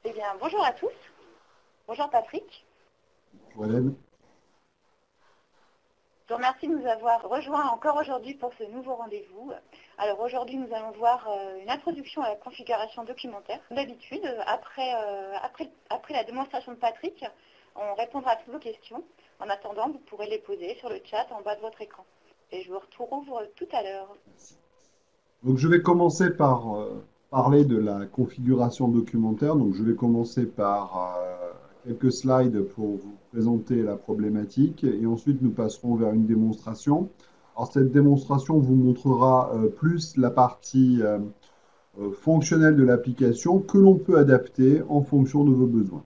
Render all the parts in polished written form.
Eh bien, bonjour à tous. Bonjour Patrick. Voilà. Je vous remercie de nous avoir rejoints encore aujourd'hui pour ce nouveau rendez-vous. Alors aujourd'hui, nous allons voir une introduction à la configuration documentaire. D'habitude, après la démonstration de Patrick, on répondra à toutes vos questions. En attendant, vous pourrez les poser sur le chat en bas de votre écran. Et je vous retrouve tout à l'heure. Donc, je vais commencer par parler de la configuration documentaire. Donc, je vais commencer par quelques slides pour vous présenter la problématique et ensuite nous passerons vers une démonstration. Alors, cette démonstration vous montrera plus la partie fonctionnelle de l'application que l'on peut adapter en fonction de vos besoins.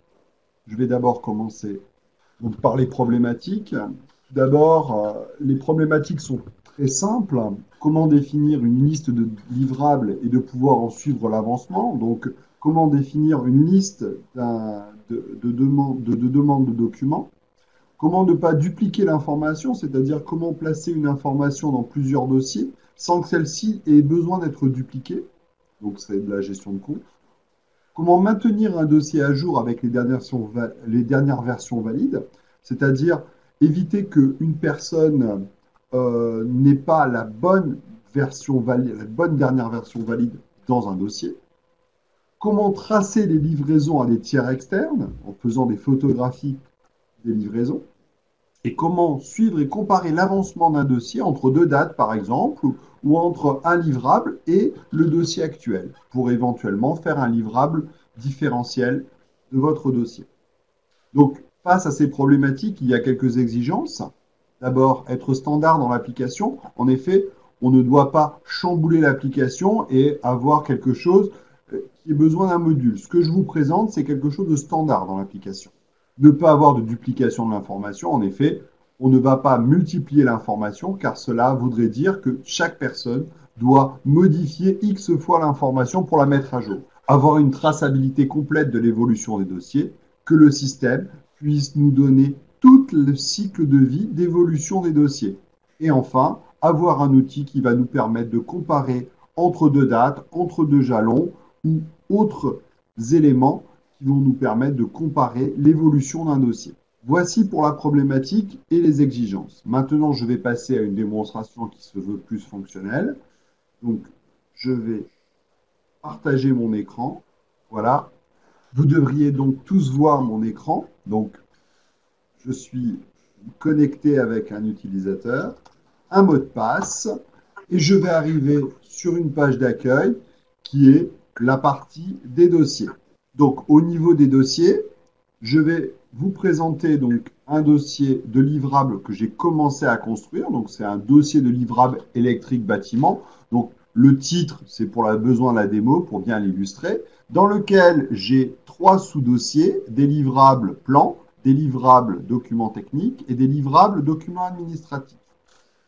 Je vais d'abord commencer donc, par les problématiques. Tout d'abord, les problématiques sont très simples. Comment définir une liste de livrables et de pouvoir en suivre l'avancement? Donc, comment définir une liste de demandes de documents? Comment ne pas dupliquer l'information, c'est-à-dire comment placer une information dans plusieurs dossiers sans que celle-ci ait besoin d'être dupliquée? Donc, c'est de la gestion de compte. Comment maintenir un dossier à jour avec les dernières versions valides, c'est-à-dire éviter qu'une personne n'ait pas la bonne version valide, la bonne dernière version valide dans un dossier. Comment tracer les livraisons à des tiers externes en faisant des photographies des livraisons. Et comment suivre et comparer l'avancement d'un dossier entre deux dates, par exemple, ou entre un livrable et le dossier actuel, pour éventuellement faire un livrable différentiel de votre dossier. Donc, face à ces problématiques, il y a quelques exigences. D'abord, être standard dans l'application. En effet, on ne doit pas chambouler l'application et avoir quelque chose qui ait besoin d'un module. Ce que je vous présente, c'est quelque chose de standard dans l'application. Ne pas avoir de duplication de l'information. En effet, on ne va pas multiplier l'information car cela voudrait dire que chaque personne doit modifier X fois l'information pour la mettre à jour. Avoir une traçabilité complète de l'évolution des dossiers, que le système puisse nous donner tout le cycle de vie d'évolution des dossiers. Et enfin, avoir un outil qui va nous permettre de comparer entre deux dates, entre deux jalons ou autres éléments qui vont nous permettre de comparer l'évolution d'un dossier. Voici pour la problématique et les exigences. Maintenant, je vais passer à une démonstration qui se veut plus fonctionnelle. Donc, je vais partager mon écran. Voilà. Vous devriez donc tous voir mon écran. Donc, je suis connecté avec un utilisateur, un mot de passe, et je vais arriver sur une page d'accueil qui est la partie des dossiers. Donc, au niveau des dossiers, je vais vous présenter donc un dossier de livrable que j'ai commencé à construire. Donc, c'est un dossier de livrable électrique bâtiment. Donc, le titre, c'est pour le besoin de la démo, pour bien l'illustrer, dans lequel j'ai trois sous-dossiers, des livrables plans, des livrables documents techniques et des livrables documents administratifs.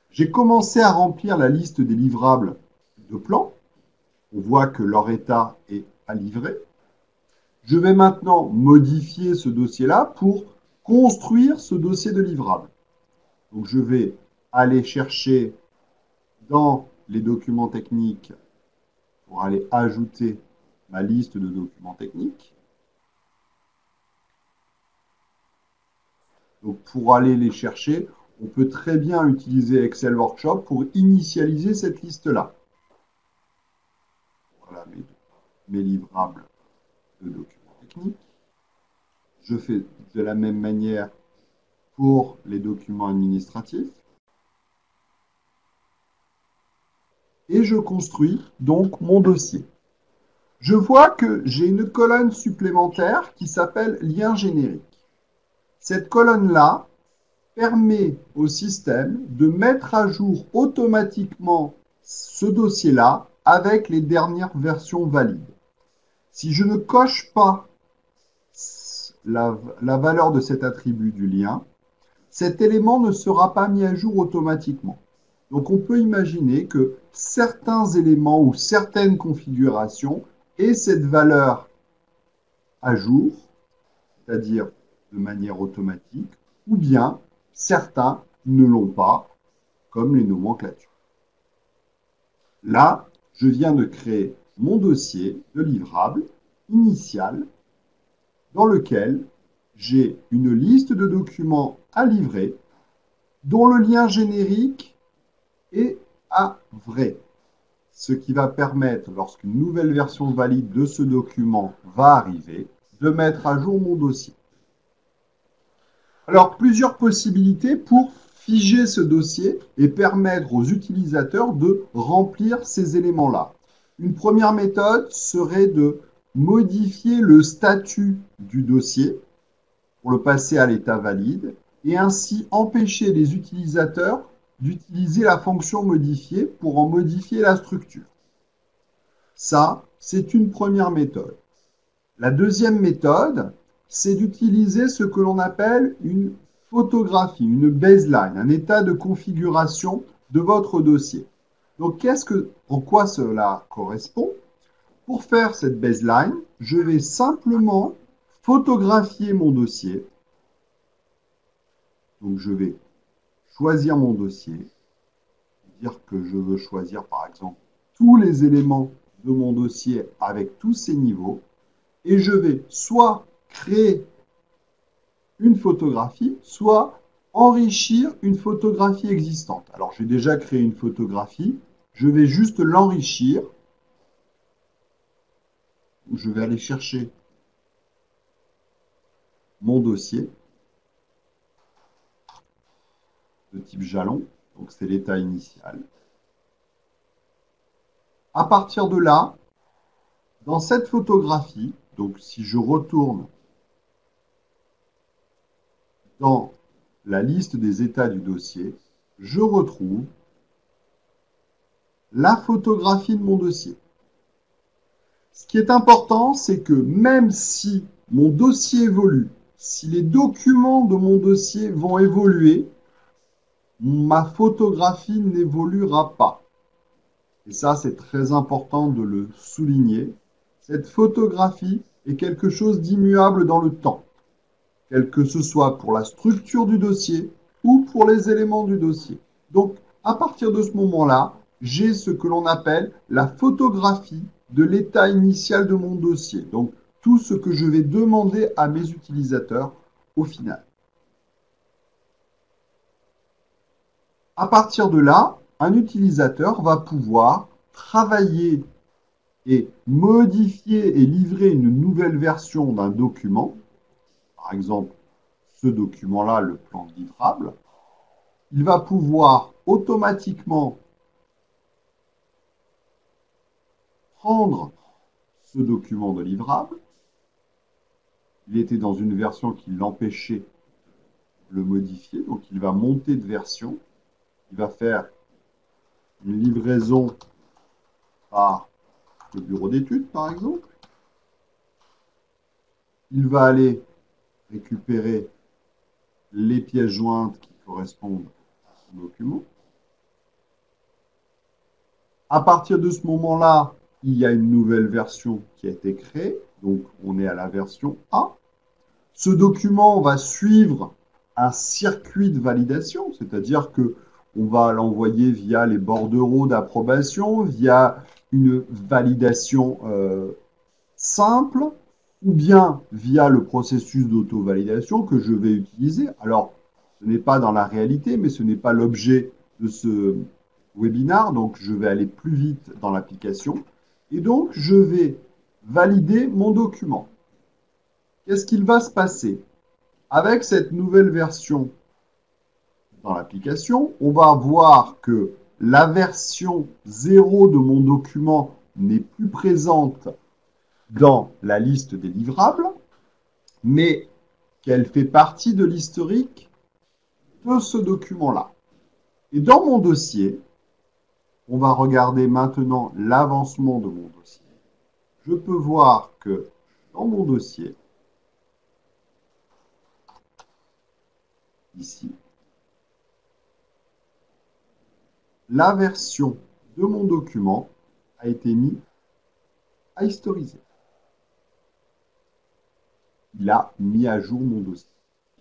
J'ai commencé à remplir la liste des livrables de plans. On voit que leur état est à livrer. Je vais maintenant modifier ce dossier-là pour construire ce dossier de livrable. Donc, je vais aller chercher dans les documents techniques pour aller ajouter ma liste de documents techniques. Donc, pour aller les chercher, on peut très bien utiliser Excel Workshop pour initialiser cette liste-là. Voilà mes livrables de documents techniques. Je fais de la même manière pour les documents administratifs. Et je construis donc mon dossier. Je vois que j'ai une colonne supplémentaire qui s'appelle lien générique. Cette colonne-là permet au système de mettre à jour automatiquement ce dossier-là avec les dernières versions valides. Si je ne coche pas la valeur de cet attribut du lien, cet élément ne sera pas mis à jour automatiquement. Donc on peut imaginer que certains éléments ou certaines configurations aient cette valeur à jour, c'est-à-dire de manière automatique, ou bien certains ne l'ont pas, comme les nomenclatures. Là, je viens de créer mon dossier de livrable initial dans lequel j'ai une liste de documents à livrer dont le lien générique est à vrai. Ce qui va permettre, lorsqu'une nouvelle version valide de ce document va arriver, de mettre à jour mon dossier. Alors, plusieurs possibilités pour figer ce dossier et permettre aux utilisateurs de remplir ces éléments-là. Une première méthode serait de modifier le statut du dossier pour le passer à l'état valide et ainsi empêcher les utilisateurs d'utiliser la fonction modifier pour en modifier la structure. Ça, c'est une première méthode. La deuxième méthode, c'est d'utiliser ce que l'on appelle une photographie, une baseline, un état de configuration de votre dossier. Donc, en quoi cela correspond? Pour faire cette baseline, je vais simplement photographier mon dossier. Donc, je vais choisir mon dossier, dire que je veux choisir par exemple tous les éléments de mon dossier avec tous ces niveaux, et je vais soit créer une photographie, soit enrichir une photographie existante. Alors, j'ai déjà créé une photographie, je vais juste l'enrichir. Je vais aller chercher mon dossier de type jalon, donc c'est l'état initial. À partir de là, dans cette photographie, donc si je retourne dans la liste des états du dossier, je retrouve la photographie de mon dossier. Ce qui est important, c'est que même si mon dossier évolue, si les documents de mon dossier vont évoluer, ma photographie n'évoluera pas. Et ça, c'est très important de le souligner. Cette photographie est quelque chose d'immuable dans le temps, quel que ce soit pour la structure du dossier ou pour les éléments du dossier. Donc, à partir de ce moment-là, j'ai ce que l'on appelle la photographie de l'état initial de mon dossier. Donc, tout ce que je vais demander à mes utilisateurs au final. À partir de là, un utilisateur va pouvoir travailler et modifier et livrer une nouvelle version d'un document. Par exemple, ce document-là, le plan de livrable. Il va pouvoir automatiquement prendre ce document de livrable. Il était dans une version qui l'empêchait de le modifier, donc il va monter de version. Il va faire une livraison par le bureau d'études, par exemple. Il va aller récupérer les pièces jointes qui correspondent à son document. À partir de ce moment-là, il y a une nouvelle version qui a été créée. Donc, on est à la version A. Ce document va suivre un circuit de validation, c'est-à-dire que on va l'envoyer via les bordereaux d'approbation, via une validation simple, ou bien via le processus d'auto-validation que je vais utiliser. Alors, ce n'est pas dans la réalité, mais ce n'est pas l'objet de ce webinaire, donc je vais aller plus vite dans l'application. Et donc, je vais valider mon document. Qu'est-ce qu'il va se passer? Avec cette nouvelle version dans l'application, on va voir que la version 0 de mon document n'est plus présente dans la liste des livrables, mais qu'elle fait partie de l'historique de ce document-là. Et dans mon dossier, on va regarder maintenant l'avancement de mon dossier. Je peux voir que dans mon dossier, ici, la version de mon document a été mise à historiser. Il a mis à jour mon dossier.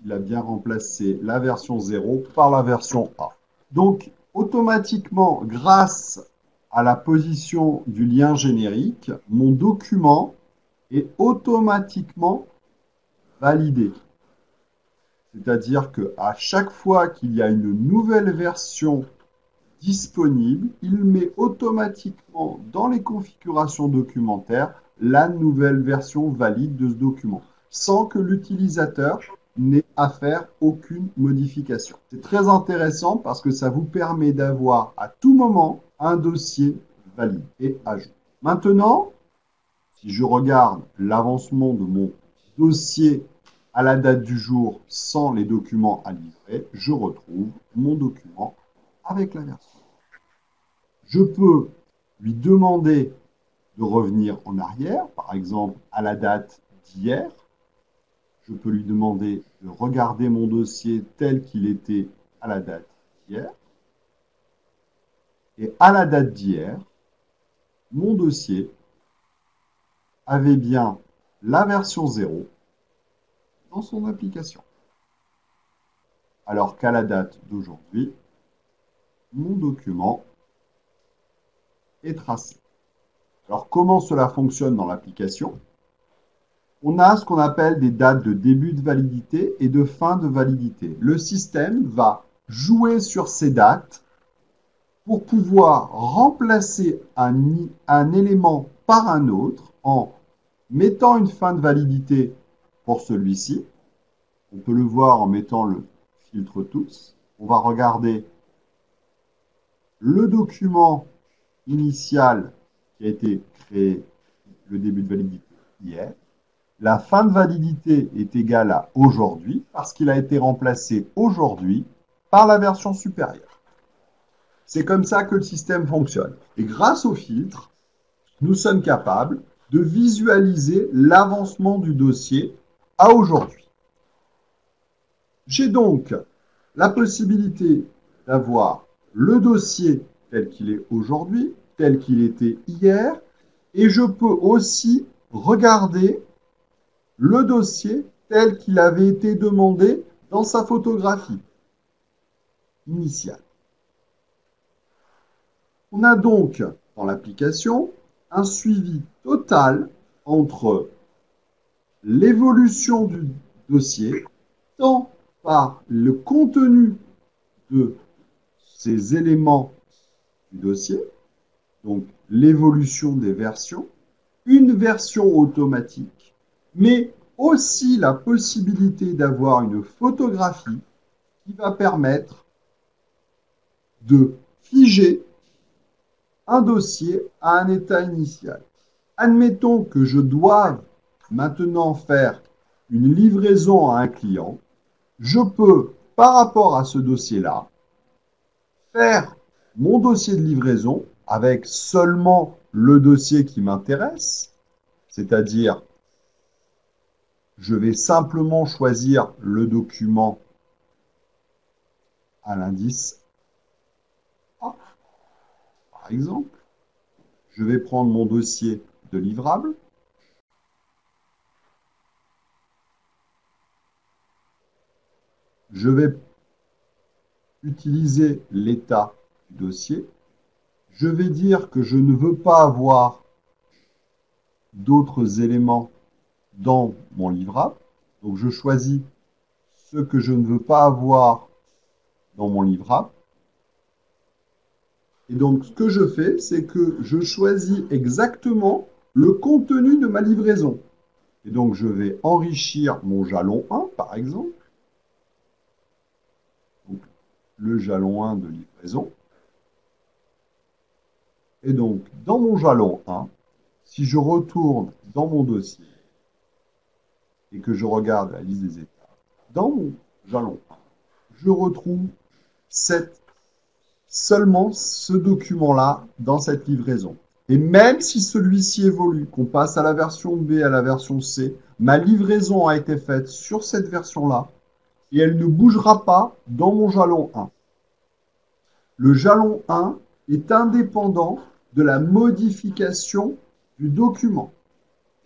Il a bien remplacé la version 0 par la version A. Donc, automatiquement, grâce à la position du lien générique, mon document est automatiquement validé. C'est-à-dire qu'à chaque fois qu'il y a une nouvelle version disponible, il met automatiquement dans les configurations documentaires la nouvelle version valide de ce document, sans que l'utilisateur n'ait à faire aucune modification. C'est très intéressant parce que ça vous permet d'avoir à tout moment un dossier valide et à jour. Maintenant, si je regarde l'avancement de mon dossier à la date du jour sans les documents à livrer, je retrouve mon document avec la version. Je peux lui demander de revenir en arrière, par exemple à la date d'hier. Je peux lui demander de regarder mon dossier tel qu'il était à la date d'hier. Et à la date d'hier, mon dossier avait bien la version 0 dans son application. Alors qu'à la date d'aujourd'hui, mon document est tracé. Alors comment cela fonctionne dans l'application? On a ce qu'on appelle des dates de début de validité et de fin de validité. Le système va jouer sur ces dates pour pouvoir remplacer un élément par un autre en mettant une fin de validité pour celui-ci. On peut le voir en mettant le filtre tous. On va regarder le document initial qui a été créé, le début de validité hier. La fin de validité est égale à aujourd'hui parce qu'il a été remplacé aujourd'hui par la version supérieure. C'est comme ça que le système fonctionne. Et grâce au filtre, nous sommes capables de visualiser l'avancement du dossier à aujourd'hui. J'ai donc la possibilité d'avoir le dossier tel qu'il est aujourd'hui, tel qu'il était hier, et je peux aussi regarder le dossier tel qu'il avait été demandé dans sa photographie initiale. On a donc dans l'application un suivi total entre l'évolution du dossier, tant par le contenu de ces éléments du dossier, donc l'évolution des versions, une version automatique, mais aussi la possibilité d'avoir une photographie qui va permettre de figer un dossier à un état initial. Admettons que je doive maintenant faire une livraison à un client. Je peux, par rapport à ce dossier-là, faire mon dossier de livraison avec seulement le dossier qui m'intéresse, c'est-à-dire je vais simplement choisir le document à l'indice A, par exemple. Je vais prendre mon dossier de livrable. Je vais utiliser l'état du dossier. Je vais dire que je ne veux pas avoir d'autres éléments dans mon livrable. Donc je choisis ce que je ne veux pas avoir dans mon livrable. Et donc ce que je fais, c'est que je choisis exactement le contenu de ma livraison. Et donc je vais enrichir mon jalon 1, par exemple. Donc le jalon 1 de livraison. Et donc dans mon jalon 1, si je retourne dans mon dossier et que je regarde la liste des étapes, dans mon jalon 1, je retrouve seulement ce document-là dans cette livraison. Et même si celui-ci évolue, qu'on passe à la version B, à la version C, ma livraison a été faite sur cette version-là et elle ne bougera pas dans mon jalon 1. Le jalon 1 est indépendant de la modification du document.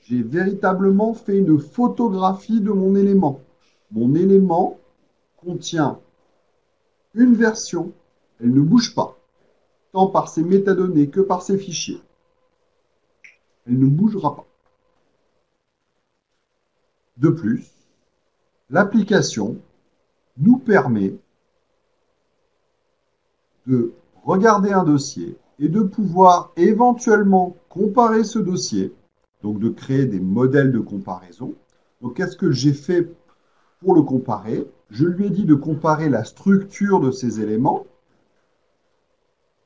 J'ai véritablement fait une photographie de mon élément. Mon élément contient une version, elle ne bouge pas, tant par ses métadonnées que par ses fichiers. Elle ne bougera pas. De plus, L'application nous permet de regarder un dossier et de pouvoir éventuellement comparer ce dossier, donc de créer des modèles de comparaison. Donc, qu'est-ce que j'ai fait pour le comparer? Je lui ai dit de comparer la structure de ces éléments.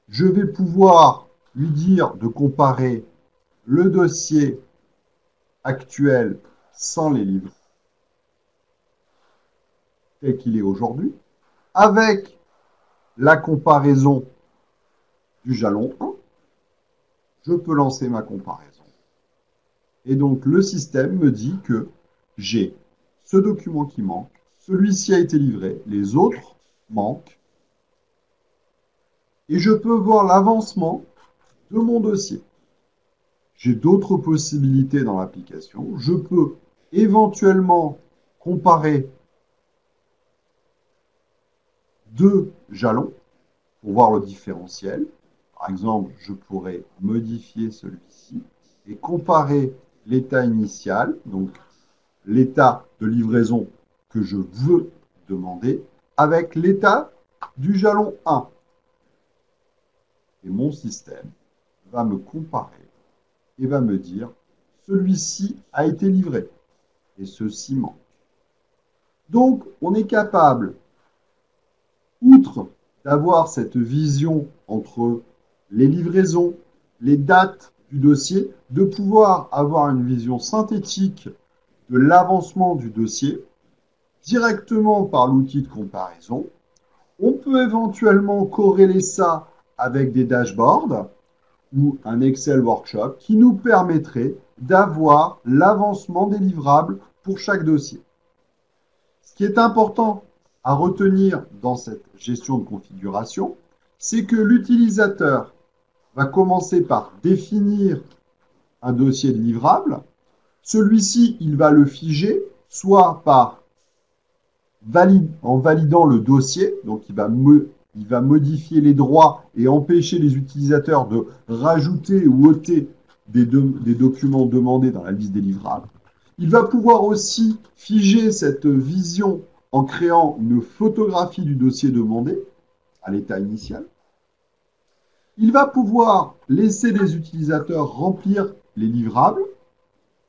Je vais pouvoir lui dire de comparer le dossier actuel sans les livres tel qu'il est aujourd'hui, avec la comparaison du jalon 1, je peux lancer ma comparaison. Et donc le système me dit que j'ai ce document qui manque, celui-ci a été livré, les autres manquent, et je peux voir l'avancement de mon dossier. J'ai d'autres possibilités dans l'application. Je peux éventuellement comparer deux jalons pour voir le différentiel. Par exemple, je pourrais modifier celui-ci et comparer l'état initial, donc l'état de livraison que je veux demander, avec l'état du jalon 1. Et mon système va me comparer et va me dire celui-ci a été livré et ceci manque. Donc, on est capable, outre d'avoir cette vision entre les livraisons, les dates du dossier, de pouvoir avoir une vision synthétique de l'avancement du dossier directement par l'outil de comparaison. On peut éventuellement corréler ça avec des dashboards ou un Excel workshop qui nous permettrait d'avoir l'avancement des livrables pour chaque dossier. Ce qui est important à retenir dans cette gestion de configuration, c'est que l'utilisateur va commencer par définir un dossier de livrable. Celui-ci, il va le figer, soit en validant le dossier, donc il va modifier les droits et empêcher les utilisateurs de rajouter ou ôter des documents demandés dans la liste des livrables. Il va pouvoir aussi figer cette vision en créant une photographie du dossier demandé à l'état initial. Il va pouvoir laisser les utilisateurs remplir les livrables.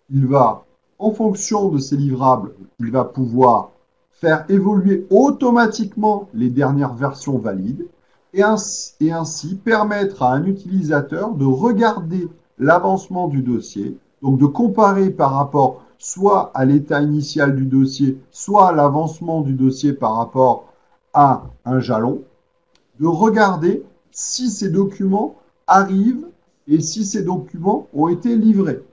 Il va, en fonction de ces livrables, il va pouvoir faire évoluer automatiquement les dernières versions valides et ainsi permettre à un utilisateur de regarder l'avancement du dossier, donc de comparer par rapport soit à l'état initial du dossier, soit à l'avancement du dossier par rapport à un jalon, de regarder si ces documents arrivent et si ces documents ont été livrés.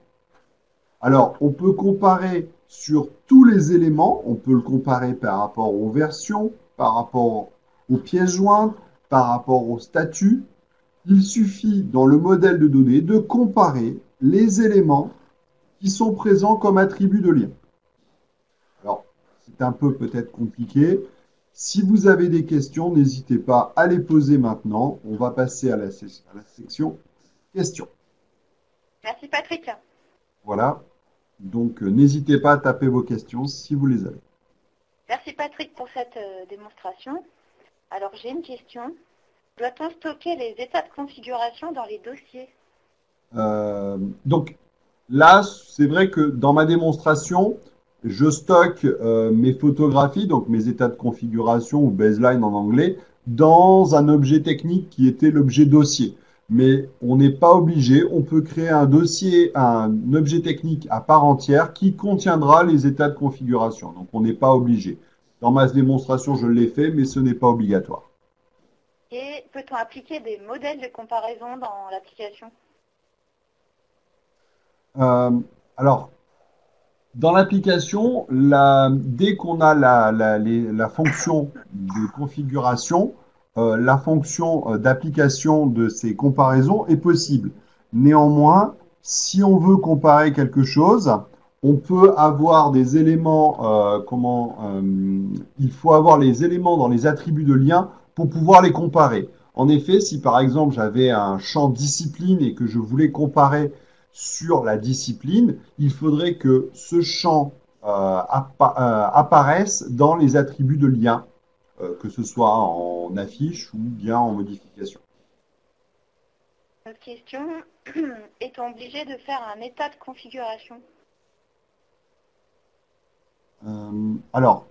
Alors, on peut comparer sur tous les éléments, on peut le comparer par rapport aux versions, par rapport aux pièces jointes, par rapport au statut. Il suffit, dans le modèle de données, de comparer les éléments qui sont présents comme attributs de lien. Alors, c'est un peu peut-être compliqué. Si vous avez des questions, n'hésitez pas à les poser maintenant. On va passer à la section questions. Merci Patrick. Voilà. Donc, n'hésitez pas à taper vos questions si vous les avez. Merci Patrick pour cette démonstration. Alors, j'ai une question. Doit-on stocker les états de configuration dans les dossiers? Donc, là, c'est vrai que dans ma démonstration, je stocke mes photographies, donc mes états de configuration ou baseline en anglais, dans un objet technique qui était l'objet dossier. Mais on n'est pas obligé, on peut créer un dossier, un objet technique à part entière qui contiendra les états de configuration. Donc on n'est pas obligé. Dans ma démonstration, je l'ai fait, mais ce n'est pas obligatoire. Et peut-on appliquer des modèles de comparaison dans l'application? Alors, dans l'application, dès qu'on a la fonction de configuration, la fonction d'application de ces comparaisons est possible. Néanmoins, si on veut comparer quelque chose, on peut avoir des éléments, il faut avoir les éléments dans les attributs de lien pour pouvoir les comparer. En effet, si par exemple j'avais un champ discipline et que je voulais comparer sur la discipline, il faudrait que ce champ apparaissent dans les attributs de lien, que ce soit en affiche ou bien en modification. Autre question, est-on obligé de faire un état de configuration? Alors,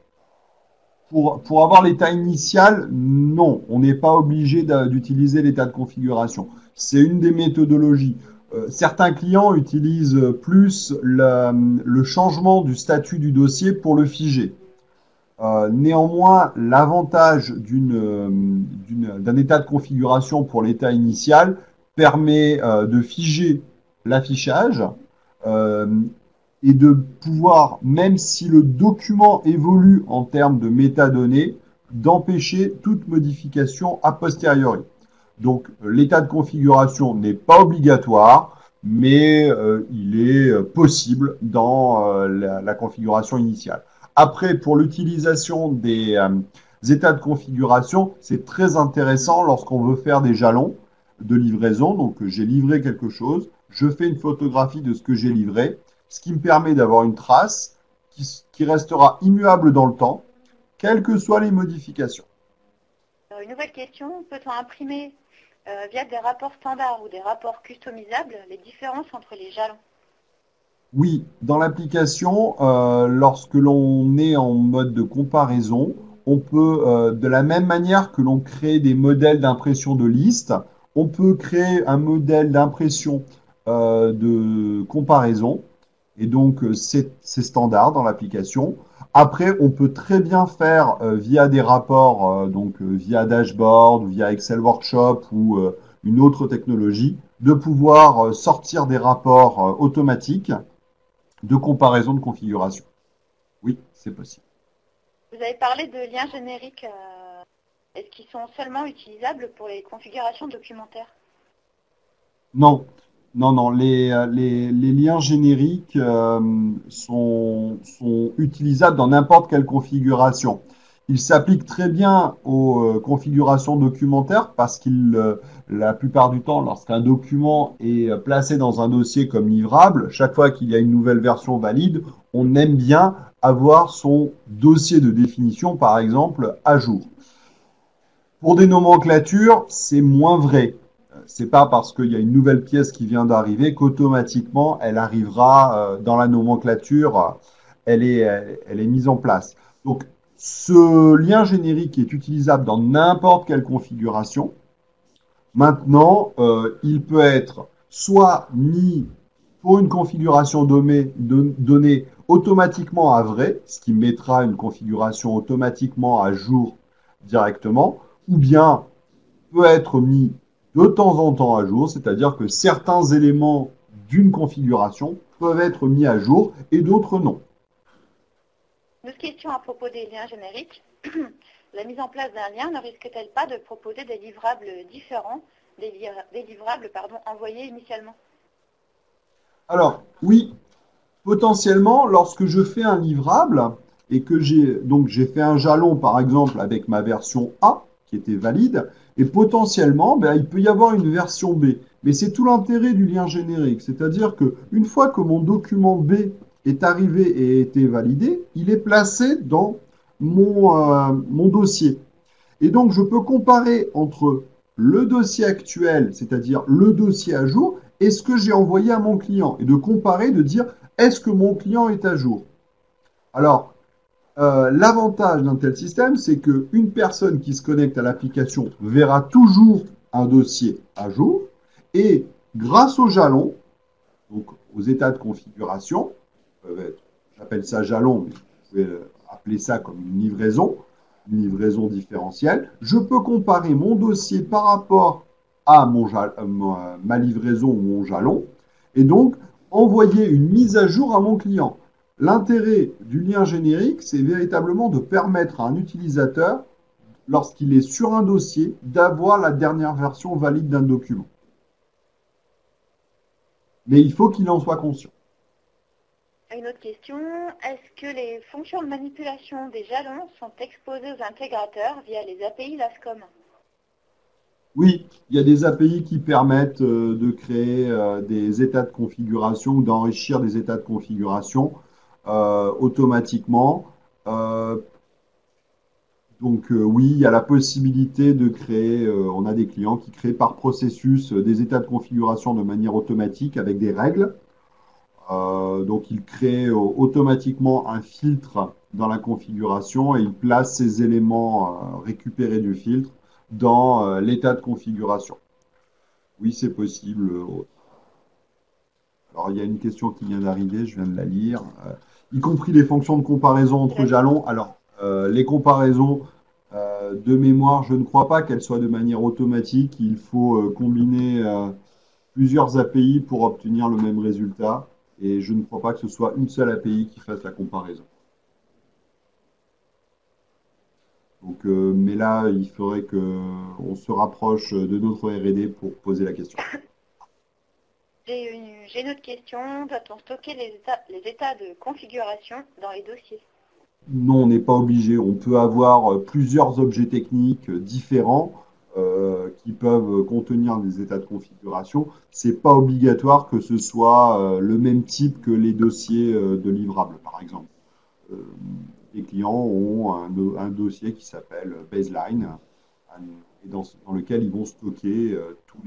pour avoir l'état initial, non, on n'est pas obligé d'utiliser l'état de configuration. C'est une des méthodologies. Certains clients utilisent plus le changement du statut du dossier pour le figer. Néanmoins, l'avantage d'un état de configuration pour l'état initial permet de figer l'affichage euh, et de pouvoir, même si le document évolue en termes de métadonnées, d'empêcher toute modification a posteriori. Donc l'état de configuration n'est pas obligatoire, mais il est possible dans la configuration initiale. Après, pour l'utilisation des états de configuration, c'est très intéressant lorsqu'on veut faire des jalons de livraison. Donc j'ai livré quelque chose, je fais une photographie de ce que j'ai livré, ce qui me permet d'avoir une trace qui restera immuable dans le temps, quelles que soient les modifications. Une nouvelle question, peut-on imprimer via des rapports standards ou des rapports customisables les différences entre les jalons? Oui, dans l'application, lorsque l'on est en mode de comparaison, on peut, de la même manière que l'on crée des modèles d'impression de liste, on peut créer un modèle d'impression de comparaison. Et donc, c'est standard dans l'application. Après, on peut très bien faire via des rapports, donc via Dashboard, via Excel Workshop ou une autre technologie, de pouvoir sortir des rapports automatiques de comparaison de configuration. Oui, c'est possible. Vous avez parlé de liens génériques. Est-ce qu'ils sont seulement utilisables pour les configurations documentaires? Non, non, non. Les liens génériques sont utilisables dans n'importe quelle configuration. Ils s'appliquent très bien aux configurations documentaires parce la plupart du temps, lorsqu'un document est placé dans un dossier comme livrable, chaque fois qu'il y a une nouvelle version valide, on aime bien avoir son dossier de définition, par exemple, à jour. Pour des nomenclatures, c'est moins vrai. C'est pas parce qu'il y a une nouvelle pièce qui vient d'arriver qu'automatiquement elle arrivera dans la nomenclature, elle est mise en place. Donc ce lien générique est utilisable dans n'importe quelle configuration. Maintenant, il peut être soit mis pour une configuration donnée automatiquement à vrai, ce qui mettra une configuration automatiquement à jour directement, ou bien peut être mis de temps en temps à jour, c'est-à-dire que certains éléments d'une configuration peuvent être mis à jour et d'autres non. Une autre question à propos des liens génériques. La mise en place d'un lien ne risque-t-elle pas de proposer des livrables différents des livrables envoyés initialement? Alors, oui, potentiellement, lorsque je fais un livrable et que j'ai fait un jalon, par exemple, avec ma version A, qui était valide, et potentiellement, ben, il peut y avoir une version B. Mais c'est tout l'intérêt du lien générique. C'est-à-dire qu'une fois que mon document B est arrivé et a été validé, il est placé dans mon dossier. Et donc, je peux comparer entre le dossier actuel, c'est-à-dire le dossier à jour, et ce que j'ai envoyé à mon client. Et de comparer, de dire, est-ce que mon client est à jour? Alors, l'avantage d'un tel système, c'est qu'une personne qui se connecte à l'application verra toujours un dossier à jour et grâce au jalon, donc aux états de configuration, j'appelle ça jalon, mais vous pouvez appeler ça comme une livraison différentielle, je peux comparer mon dossier par rapport à ma livraison ou mon jalon et donc envoyer une mise à jour à mon client. L'intérêt du lien générique, c'est véritablement de permettre à un utilisateur, lorsqu'il est sur un dossier, d'avoir la dernière version valide d'un document. Mais il faut qu'il en soit conscient. Une autre question, est-ce que les fonctions de manipulation des jalons sont exposées aux intégrateurs via les API LASCOM? Oui, il y a des API qui permettent de créer des états de configuration ou d'enrichir des états de configuration. automatiquement. Oui, il y a la possibilité de créer, on a des clients qui créent par processus des états de configuration de manière automatique avec des règles. Donc ils créent automatiquement un filtre dans la configuration et ils placent ces éléments récupérés du filtre dans l'état de configuration. Oui, c'est possible. Alors il y a une question qui vient d'arriver, je viens de la lire. Y compris les fonctions de comparaison entre jalons. Alors, les comparaisons de mémoire, je ne crois pas qu'elles soient de manière automatique. Il faut combiner plusieurs API pour obtenir le même résultat. Et je ne crois pas que ce soit une seule API qui fasse la comparaison. Mais là, il faudrait qu'on se rapproche de notre R&D pour poser la question. J'ai une autre question. Doit-on stocker les états de configuration dans les dossiers? Non, on n'est pas obligé. On peut avoir plusieurs objets techniques différents qui peuvent contenir des états de configuration. C'est pas obligatoire que ce soit le même type que les dossiers de livrables, par exemple. Euh, les clients ont un dossier qui s'appelle baseline et dans lequel ils vont stocker tous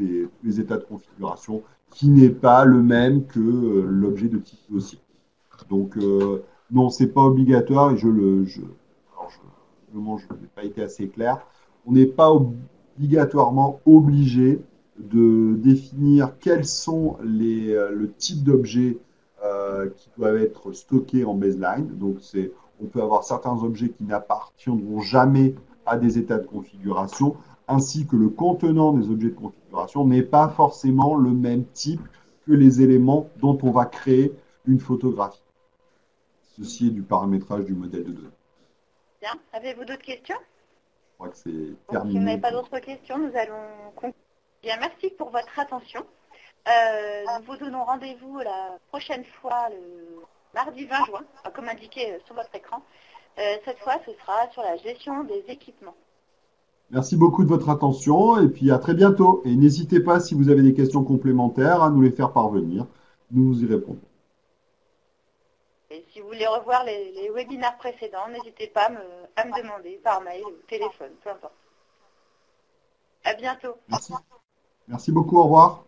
les états de configuration qui n'est pas le même que l'objet de type dossier. Donc, non, c'est pas obligatoire et je n'ai pas été assez clair. On n'est pas obligatoirement obligé de définir quels sont le type d'objets qui doivent être stockés en baseline. Donc, on peut avoir certains objets qui n'appartiendront jamais à des états de configuration, ainsi que le contenant des objets de configuration n'est pas forcément le même type que les éléments dont on va créer une photographie. Ceci est du paramétrage du modèle de données. Bien. Avez-vous d'autres questions? Je crois que c'est Donc, si vous terminé. n'avez pas d'autres questions, nous allons conclure. Bien, merci pour votre attention. Nous vous donnons rendez-vous la prochaine fois, le mardi 20 juin, comme indiqué sur votre écran. Cette fois, ce sera sur la gestion des équipements. Merci beaucoup de votre attention et puis à très bientôt. Et n'hésitez pas, si vous avez des questions complémentaires, à nous les faire parvenir. Nous vous y répondons. Et si vous voulez revoir les webinaires précédents, n'hésitez pas à me demander par mail ou téléphone, peu importe. À bientôt. Merci. Merci beaucoup, au revoir.